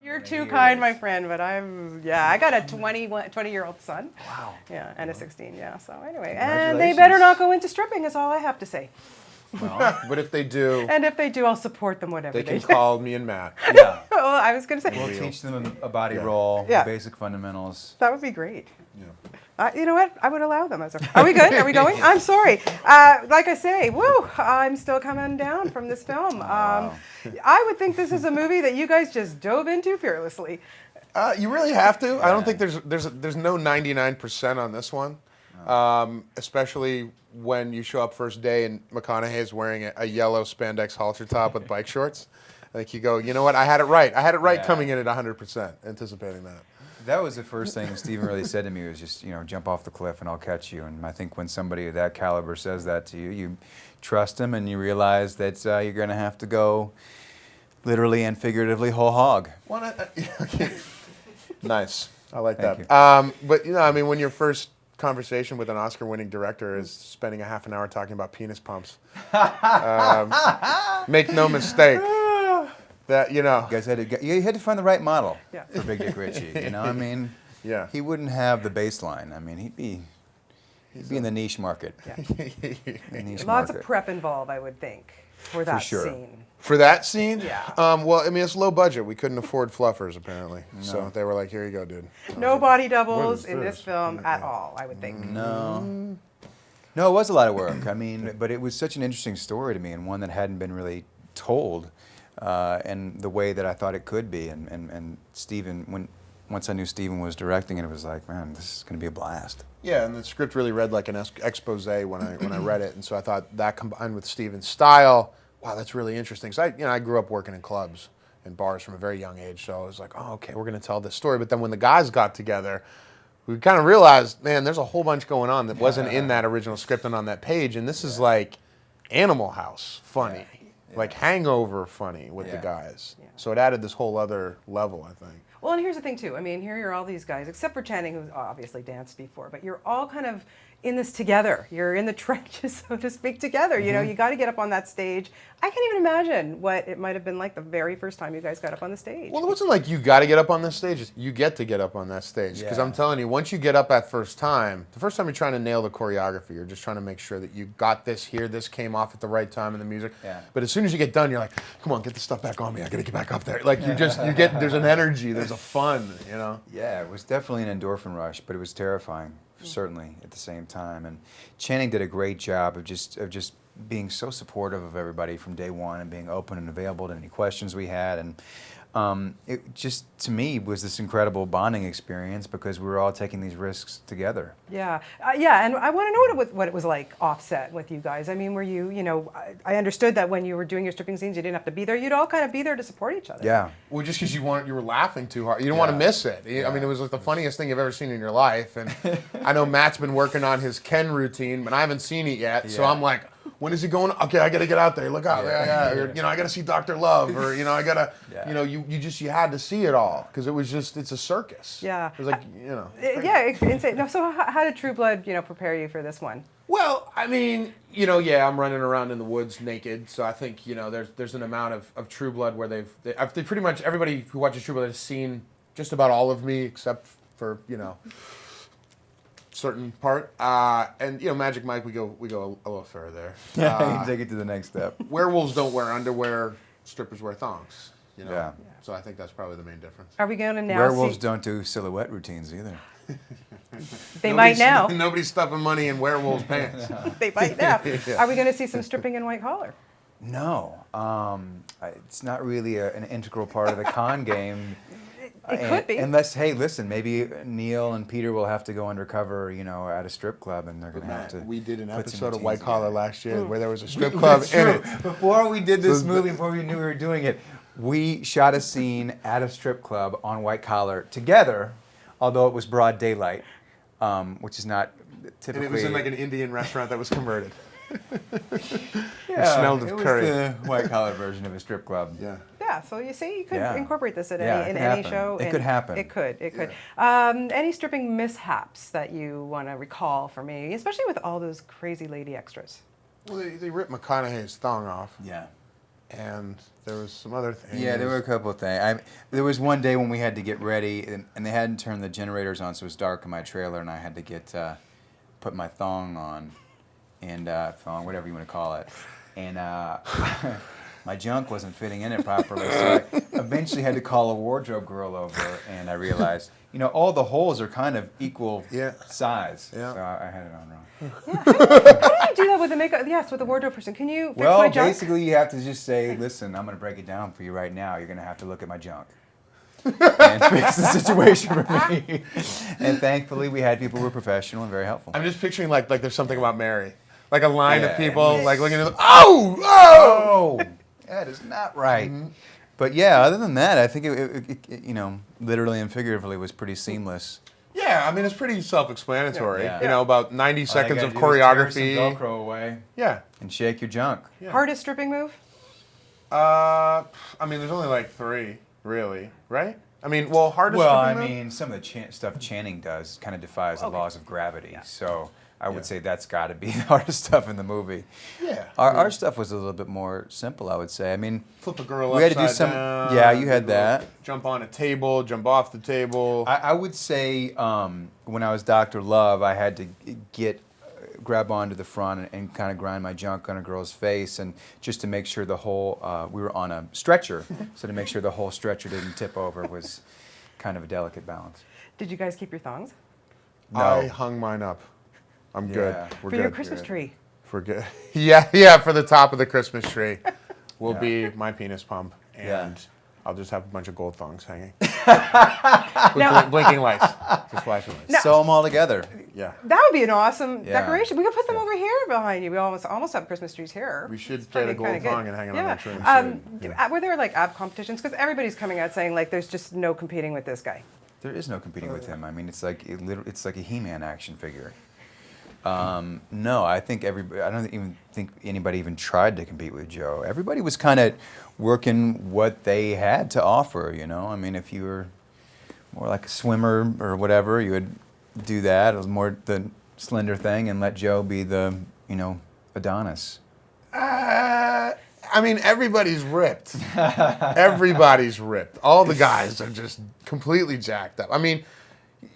You're too kind, my friend, but I got a 20-year-old son. Wow. Yeah, and a 16, yeah. So anyway, and they better not go into stripping is all I have to say. Well, but if they do, And if they do, I'll support them whatever they can do. call me and Matt. Yeah. Well, I was going to say, We'll teach them a body roll, Yeah. basic fundamentals. that would be great. Yeah. You know what? I would allow them. Are we good? Are we going? I'm sorry. Like I say, I'm still coming down from this film. Wow. I would think this is a movie that you guys just dove into fearlessly. You really have to. I don't think there's no 99% on this one, especially when you show up first day and McConaughey's wearing a yellow spandex halter top with bike shorts. I think you go, you know what? I had it right. I had it right coming in at 100%, anticipating that. That was the first thing Stephen really said to me was just, jump off the cliff and I'll catch you. And I think when somebody of that caliber says that to you, you trust him and you realize that you're going to have to go literally and figuratively whole hog. Okay. Nice. I like Thank that. But, when your first conversation with an Oscar-winning director is spending a half an hour talking about penis pumps, make no mistake. That you guys had to find the right model Yeah. for Big Dick Ritchie. Yeah. He wouldn't have the baseline. He'd be in the niche market. Yeah. Lots of prep involved, I would think, for that scene. For that scene? Yeah. It's low budget. We couldn't afford fluffers apparently, so they were like, "Here you go, dude." No body doubles in this film at all, I would think. No, it was a lot of work. But it was such an interesting story to me and one that hadn't been really told. And the way that I thought it could be, and Stephen, once I knew Stephen was directing it, it was like, man, this is going to be a blast. Yeah, and the script really read like an expose when I read it, and so I thought that combined with Stephen's style, wow, that's really interesting. So I grew up working in clubs and bars from a very young age, so I was like, oh, okay, we're going to tell this story. But then when the guys got together, we kind of realized, man, there's a whole bunch going on that wasn't in that original script and on that page, and this is like Animal House funny. Yeah. Like Hangover funny with the guys. Yeah. So it added this whole other level, I think. Well, and here's the thing, too. Here you're all these guys, except for Channing, who's obviously danced before, but you're all kind of in this together. You're in the trenches, so to speak, together. Mm-hmm. You got to get up on that stage. I can't even imagine what it might have been like the very first time you guys got up on the stage. Well, it wasn't like you got to get up on this stage. You get to get up on that stage. Because I'm telling you, once you get up that first time, the first time you're trying to nail the choreography, you're just trying to make sure that you got this here, this came off at the right time in the music. Yeah. But as soon as you get done, you're like, come on, get the stuff back on me. I got to get back up there. Like, there's an energy, there's a fun, Yeah, it was definitely an endorphin rush, but it was terrifying, certainly, at the same time. And Channing did a great job of just being so supportive of everybody from day one and being open and available to any questions we had. And it just, to me, was this incredible bonding experience because we were all taking these risks together. Yeah, and I want to know what it was like offset with you guys. Were you, I understood that when you were doing your stripping scenes, you didn't have to be there. You'd all kind of be there to support each other. Yeah. Well, just because you were laughing too hard. You didn't want to miss it. It was like the funniest thing you've ever seen in your life. And I know Matt's been working on his Ken routine, but I haven't seen it yet. So I'm like, when is he going? Okay, I got to get out there. Look out. Or, I got to see Dr. Love. Or, I got to, you had to see it all because it's a circus. Yeah. It was like, insane. No, so how did True Blood, prepare you for this one? Well, I'm running around in the woods naked, so I think, there's an amount of True Blood where they pretty much, everybody who watches True Blood has seen just about all of me except for, certain part. And, Magic Mike, we go a little further. Yeah, take it to the next step. Werewolves don't wear underwear, strippers wear thongs, Yeah. So I think that's probably the main difference. Are we going to now Werewolves don't do silhouette routines either. They might now. Nobody's stuffing money in werewolves' pants. They might now. Are we going to see some stripping in white collar? No. It's not really an integral part of the con game. It could be. Unless, hey, listen, maybe Neil and Peter will have to go undercover, at a strip club, and they're going to have to. We did an episode of White Collar last year where there was a strip club in it. Before we did this movie, before we knew we were doing it, we shot a scene at a strip club on White Collar together, although it was broad daylight, which is not typically. And it was in like an Indian restaurant that was converted. Yeah, it smelled of curry. It was the White Collar version of a strip club. Yeah. Yeah, so you see, you could incorporate this in any show. It could happen. It could. Any stripping mishaps that you want to recall for me, especially with all those crazy lady extras? Well, they ripped McConaughey's thong off. Yeah. and there was some other things. Yeah, there were a couple of things. There was one day when we had to get ready, and they hadn't turned the generators on, so it was dark in my trailer, and I had to get put my thong on, and thong, whatever you want to call it, and my junk wasn't fitting in it properly, so I eventually had to call a wardrobe girl over, and I realized, all the holes are kind of equal size, so I had it on wrong. Yeah. How do you do that with the makeup? Yes, with the wardrobe person. Can you fix my junk? Well, basically, you have to just say, listen, I'm going to break it down for you right now. You're going to have to look at my junk and fix the situation for me. And thankfully, we had people who were professional and very helpful. I'm just picturing like there's something about Mary. Like a line of people like looking at them. Oh! That is not right. Mm-hmm. But yeah, other than that, I think it literally and figuratively was pretty seamless. Yeah, I mean, it's pretty self-explanatory. Yeah. About 90 seconds of choreography. Tear some Velcro away. Yeah. And shake your junk. Yeah. Hardest stripping move? I mean, there's only like 3, really, right? I mean, hardest stripping move? Some of the stuff Channing does kind of defies the laws of gravity. Yeah. So I would say that's got to be the hardest stuff in the movie. Yeah. Our stuff was a little bit more simple, I would say. I mean, flip a girl we had to do upside down. Yeah, you had that. Jump on a table, jump off the table. I would say when I was Dr. Love, I had to grab onto the front and kind of grind my junk on a girl's face, and just to make sure the whole we were on a stretcher, so to make sure the whole stretcher didn't tip over was kind of a delicate balance. Did you guys keep your thongs? No. I hung mine up. I'm good. We're for good. Your Christmas tree. We're good. Yeah, for the top of the Christmas tree will be my penis pump, and I'll just have a bunch of gold thongs hanging. With blinking lights. Just flashing lights. Sew them all together. Yeah. That would be an awesome decoration. We could put them over here behind you. We almost have Christmas trees here. We should get a gold thong and hang it on the tree. Were there like ab competitions? Because everybody's coming out saying like there's just no competing with this guy. There is no competing with him. I mean, it's like it's like a He-Man action figure. No, I don't even think anybody even tried to compete with Joe. Everybody was kind of working what they had to offer, I mean, if you were more like a swimmer or whatever, you would do that. It was more the slender thing and let Joe be the, Adonis. I mean, everybody's ripped. Everybody's ripped. All the guys are just completely jacked up. I mean,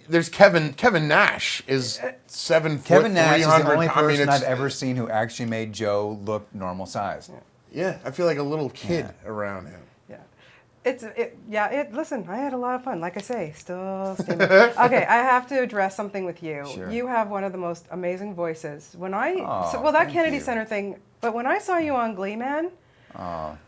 there's Kevin Nash is 7 foot, Kevin Nash 300. is the only person I've ever seen who actually made Joe look normal sized. Yeah, I feel like a little kid around him. Yeah. Listen, I had a lot of fun. Like I say, still steaming. Okay, I have to address something with you. Sure. You have one of the most amazing voices. That Kennedy Center thing, but when I saw you on Glee, man, wow.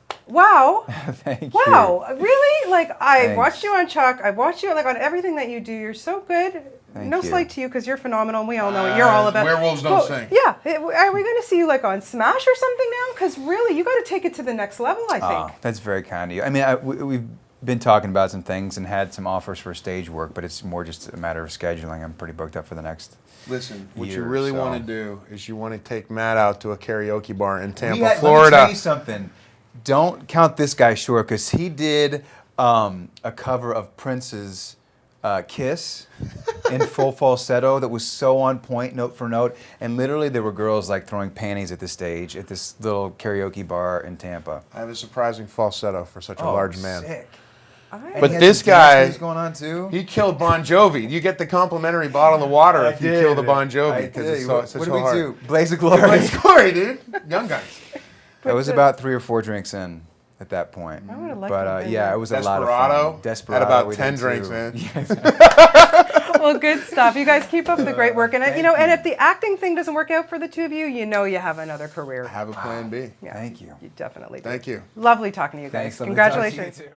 Thank wow, you. really? Like, I Thanks. watched you on Chuck. I watched you on everything that you do. You're so good. Thank no you. slight to you because you're phenomenal and we all know what you're all about. Werewolves don't sing. Yeah. Are we going to see you like on Smash or something now? Because really, you got to take it to the next level, I think. That's very kind of you. I mean, we've been talking about some things and had some offers for stage work, but it's more just a matter of scheduling. I'm pretty booked up for the next Listen, what year, you really so. want to do is you want to take Matt out to a karaoke bar in Tampa, Let me Florida. tell you something. Don't count this guy short because he did a cover of Prince's Kiss in full falsetto that was so on point, note for note. And literally there were girls like throwing panties at the stage at this little karaoke bar in Tampa. I have a surprising falsetto for such a large man. Sick. But this guy, what's going on too? he killed Bon Jovi. You get the complimentary bottle of water if you kill the Bon Jovi because it's so What hard. do we do? Blaze of Glory. Blaze of Glory, dude. Young guns. I was about 3 or 4 drinks in at that point. I would've liked but to have been yeah, there. it was a lot of fun. Desperado. Had about we 10 did drinks too. in. Well, good stuff. You guys keep up the great work. And, and if the acting thing doesn't work out for the two of you, you have another career. Have a plan B. Yeah, Thank you. You definitely do. Thank you. Lovely talking to you guys. Thanks. Lovely talking to you Congratulations. too.